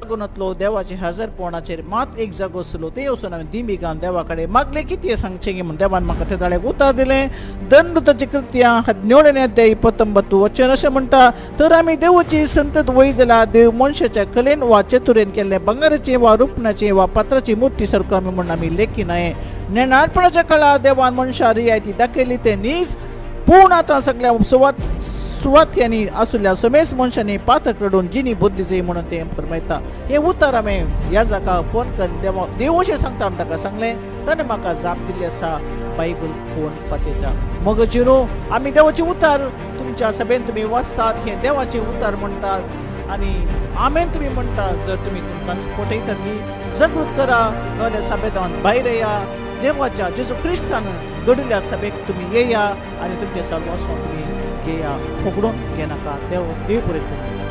गुणातलो देवाचे हजर पोवणाचेर मात एक जागो आसलो ते वचून हांवें दिमिगान देवा कडेन मागले कितें सांगचें गे म्हूण देवान म्हाका त्या दाड्याक उतर दिलें. दंडुताची कृत्यां 17 अध्याय 29 वचन अशें म्हणटा, तर आमी देवाची संतत वय जाल्यार देव मनशाच्या कलेन वा चतुरेन केल्लें बंगाराचें वा रुपणाचें वा पात्राची मूर्ती सारको आमी म्हूण आमी लेखी न्हय. नेणारपणाच्या काळार देवान मनशां रियायती दाखयली तें नीज, पूण आतां सगळ्या सुवात्यांनी आसुल्या समेस मनशांनी पातक रडून जिनी बुद्धी जाय म्हणून तें फरमायता. हें उतर हांवें ह्या जाका फोन करून देव अशें सांगता म्हणून ताका सांगलें. ताणें म्हाका जाप दिल्ली आसा बायबल कोण पातयता. मग चिरू आमी देवाचें उतर तुमच्या सभेन तुमी वाचतात, हें देवाचें उतर म्हणटात आनी आमेन तुमी म्हणटा. जर तुमी तुमकां पटयतात न्ही जागृत करा, नाजाल्यार सभेदान भायर येया, देवाच्या जेजू क्रिस्तान घडिल्ल्या सभेक तुमी येया आनी तुमचें सर्वस्व तुमी घेया, फुगडून घेनाका. देव बरें करूं.